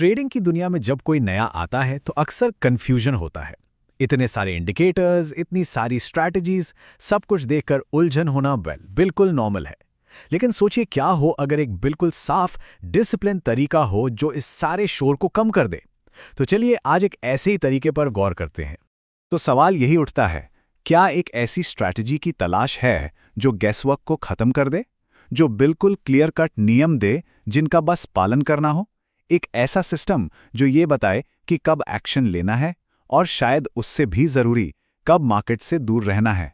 Trading की दुनिया में जब कोई नया आता है तो अक्सर कंफ्यूजन होता है। इतने सारे इंडिकेटर्स, इतनी सारी स्ट्रैटेजीज, सब कुछ देखकर उलझन होना बिल्कुल नॉर्मल है। लेकिन सोचिए क्या हो अगर एक बिल्कुल साफ, डिसिप्लिन तरीका हो जो इस सारे शोर को कम कर दे। तो चलिए आज एक ऐसे ही तरीके पर गौर करते हैं। तो सवाल यही उठता है, क्या एक ऐसी स्ट्रैटेजी की तलाश है जो गैसवर्क को खत्म कर दे, जो बिल्कुल क्लियर कट नियम दे जिनका बस पालन करना हो? एक ऐसा सिस्टम जो ये बताए कि कब एक्शन लेना है और शायद उससे भी जरूरी कब मार्केट से दूर रहना है।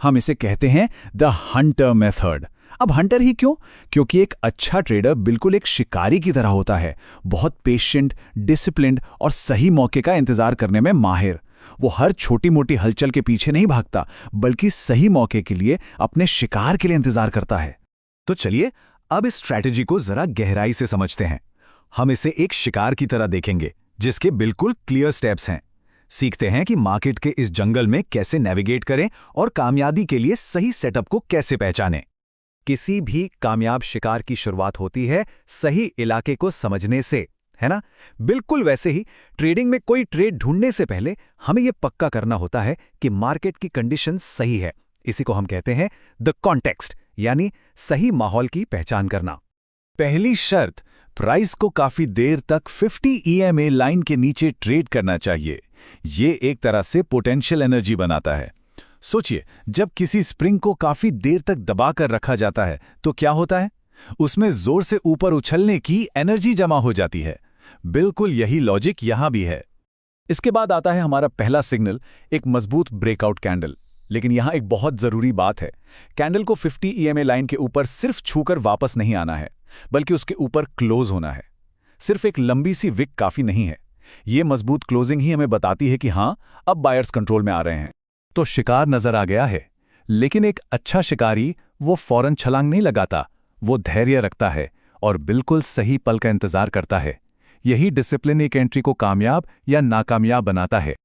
हम इसे कहते हैं द हंटर मेथड। अब हंटर ही क्यों? क्योंकि एक अच्छा ट्रेडर बिल्कुल एक शिकारी की तरह होता है, बहुत पेशेंट, डिसिप्लिन्ड और सही मौके का इंतजार करने में माहिर। वो हर छोटी मोटी हलचल के पीछे नहीं भागता, बल्कि सही मौके के लिए अपने शिकार के लिए इंतजार करता है। तो चलिए अब इस स्ट्रैटेजी को जरा गहराई से समझते हैं। हम इसे एक शिकार की तरह देखेंगे जिसके बिल्कुल क्लियर स्टेप्स हैं। सीखते हैं कि मार्केट के इस जंगल में कैसे नेविगेट करें और कामयाबी के लिए सही सेटअप को कैसे पहचानें। किसी भी कामयाब शिकार की शुरुआत होती है सही इलाके को समझने से, है ना? बिल्कुल वैसे ही ट्रेडिंग में कोई ट्रेड ढूंढने से पहले हमें यह पक्का करना होता है कि मार्केट की कंडीशन सही है। इसी को हम कहते हैं द कॉन्टेक्स्ट, यानी सही माहौल की पहचान करना। पहली शर्त, प्राइस को काफी देर तक 50 EMA लाइन के नीचे ट्रेड करना चाहिए। ये एक तरह से पोटेंशियल एनर्जी बनाता है। सोचिए, जब किसी स्प्रिंग को काफी देर तक दबाकर रखा जाता है तो क्या होता है? उसमें जोर से ऊपर उछलने की एनर्जी जमा हो जाती है। बिल्कुल यही लॉजिक यहां भी है। इसके बाद आता है हमारा पहला सिग्नल, एक मजबूत ब्रेकआउट कैंडल। लेकिन यहां एक बहुत जरूरी बात है, कैंडल को 50 EMA लाइन के ऊपर सिर्फ छूकर वापस नहीं आना है, बल्कि उसके ऊपर क्लोज होना है। सिर्फ एक लंबी सी विक काफी नहीं है। ये मजबूत क्लोजिंग ही हमें बताती है कि हां, अब बायर्स कंट्रोल में आ रहे हैं। तो शिकार नजर आ गया है। लेकिन एक अच्छा शिकारी वो फौरन छलांग नहीं लगाता, वो धैर्य रखता है और बिल्कुल सही पल का इंतजार करता है। यही डिसिप्लिन एक एंट्री को कामयाब या नाकामयाब बनाता है।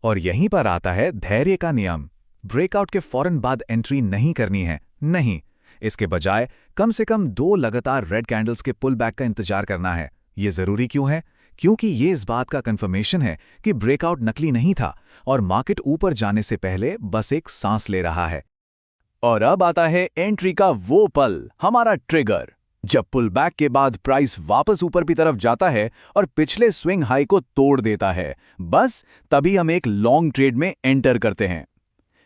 और यहीं पर आता है धैर्य का नियम। ब्रेकआउट के फौरन बाद एंट्री नहीं करनी है, नहीं। इसके बजाय कम से कम 2 लगातार रेड कैंडल्स के पुल बैक का इंतजार करना है। ये जरूरी क्यों है? क्योंकि ये इस बात का कंफर्मेशन है कि ब्रेकआउट नकली नहीं था और मार्केट ऊपर जाने से पहले बस एक सांस ले रहा है। और अब आता है एंट्री का वो पल, हमारा ट्रिगर। जब पुल बैक के बाद प्राइस वापस ऊपर की तरफ जाता है और पिछले स्विंग हाई को तोड़ देता है, बस तभी हम एक लॉन्ग ट्रेड में एंटर करते हैं।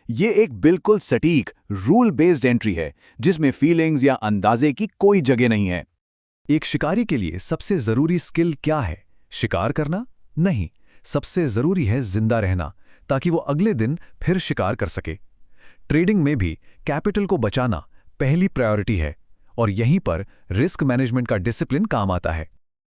ये एक बिल्कुल सटीक, रूल बेस्ड एंट्री है जिसमें फीलिंग्स या अंदाजे की कोई जगह नहीं है। एक शिकारी के लिए सबसे जरूरी स्किल क्या है? शिकार करना? नहीं, सबसे जरूरी है जिंदा रहना, ताकि वो अगले दिन फिर शिकार कर सके। ट्रेडिंग में भी कैपिटल को बचाना पहली प्रायोरिटी है और यहीं पर रिस्क मैनेजमेंट का डिसिप्लिन काम आता है।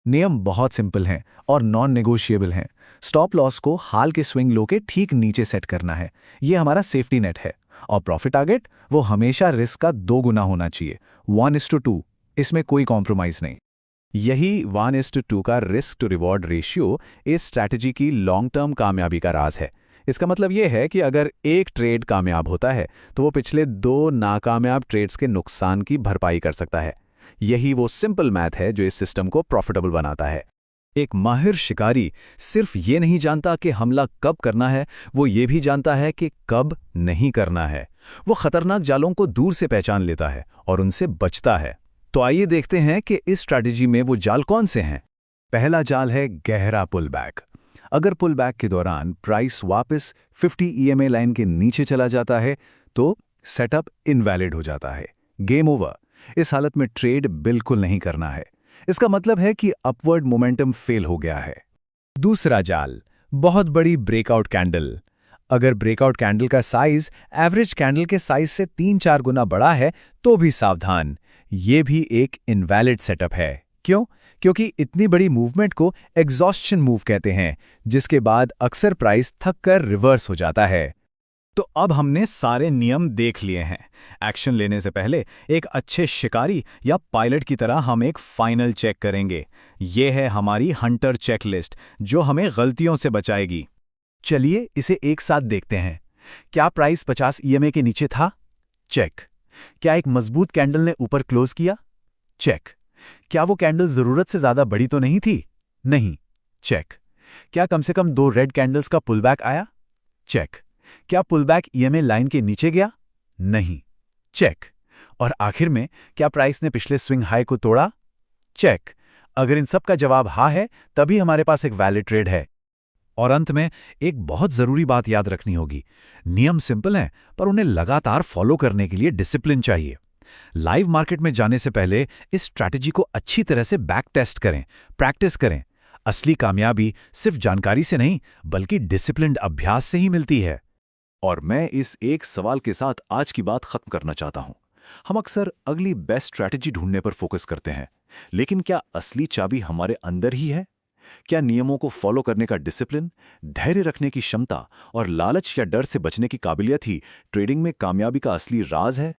नियम बहुत सिंपल हैं और नॉन नेगोशिएबल हैं। स्टॉप लॉस को हाल के स्विंग लो के ठीक नीचे सेट करना है, ये हमारा सेफ्टी नेट है। और प्रॉफिट टारगेट वो हमेशा रिस्क का 2 गुना होना चाहिए, 1:2, इसमें कोई कॉम्प्रोमाइज नहीं। यही 1:2 का रिस्क टू रिवॉर्ड रेशियो इस स्ट्रैटेजी की लॉन्ग टर्म कामयाबी का राज है। इसका मतलब यह है कि अगर एक ट्रेड कामयाब होता है तो वो पिछले 2 नाकामयाब ट्रेड्स के नुकसान की भरपाई कर सकता है। यही वो सिंपल मैथ है जो इस सिस्टम को प्रॉफिटेबल बनाता है। एक माहिर शिकारी सिर्फ ये नहीं जानता कि हमला कब करना है, वो ये भी जानता है कि कब नहीं करना है। वो खतरनाक जालों को दूर से पहचान लेता है और उनसे बचता है। तो आइए देखते हैं कि इस स्ट्रैटेजी में वो जाल कौन से हैं। पहला जाल है गहरा पुल बैक। अगर पुल बैक के दौरान प्राइस वापस 50 EMA लाइन के नीचे चला जाता है तो सेटअप इनवैलिड हो जाता है, गेम ओवर। इस हालत में ट्रेड बिल्कुल नहीं करना है। इसका मतलब है कि अपवर्ड मोमेंटम फेल हो गया है। दूसरा जाल, बहुत बड़ी ब्रेकआउट कैंडल। अगर ब्रेकआउट कैंडल का साइज एवरेज कैंडल के साइज से 3-4 गुना बड़ा है तो भी सावधान, ये भी एक इनवैलिड सेटअप है। क्यों? क्योंकि इतनी बड़ी मूवमेंट को एग्जॉस्शन मूव कहते हैं, जिसके बाद अक्सर प्राइस थक कर रिवर्स हो जाता है। तो अब हमने सारे नियम देख लिए हैं। एक्शन लेने से पहले एक अच्छे शिकारी या पायलट की तरह हम एक फाइनल चेक करेंगे। ये है हमारी हंटर चेकलिस्ट जो हमें गलतियों से बचाएगी। चलिए इसे एक साथ देखते हैं। क्या प्राइस 50 EMA के नीचे था? चेक। क्या एक मजबूत कैंडल ने ऊपर क्लोज किया? चेक। क्या वो कैंडल जरूरत से ज्यादा बड़ी तो नहीं थी? नहीं। चेक। क्या कम से कम 2 रेड कैंडल्स का पुलबैक आया? चेक। क्या पुलबैक ईएमए लाइन के नीचे गया? नहीं। चेक। और आखिर में क्या प्राइस ने पिछले स्विंग हाई को तोड़ा? चेक। अगर इन सब का जवाब हाँ है, तभी हमारे पास एक वैलिड ट्रेड है। और अंत में एक बहुत जरूरी बात याद रखनी होगी। नियम सिंपल हैं, पर उन्हें लगातार फॉलो करने के लिए डिसिप्लिन चाहिए। लाइव मार्केट में जाने से पहले इस स्ट्रैटेजी को अच्छी तरह से बैक टेस्ट करें, प्रैक्टिस करें। असली कामयाबी सिर्फ जानकारी से नहीं, बल्कि डिसिप्लिन्ड अभ्यास से ही मिलती है। और मैं इस एक सवाल के साथ आज की बात खत्म करना चाहता हूं। हम अक्सर अगली बेस्ट स्ट्रैटेजी ढूंढने पर फोकस करते हैं, लेकिन क्या असली चाबी हमारे अंदर ही है? क्या नियमों को फॉलो करने का डिसिप्लिन, धैर्य रखने की क्षमता और लालच या डर से बचने की काबिलियत ही ट्रेडिंग में कामयाबी का असली राज है?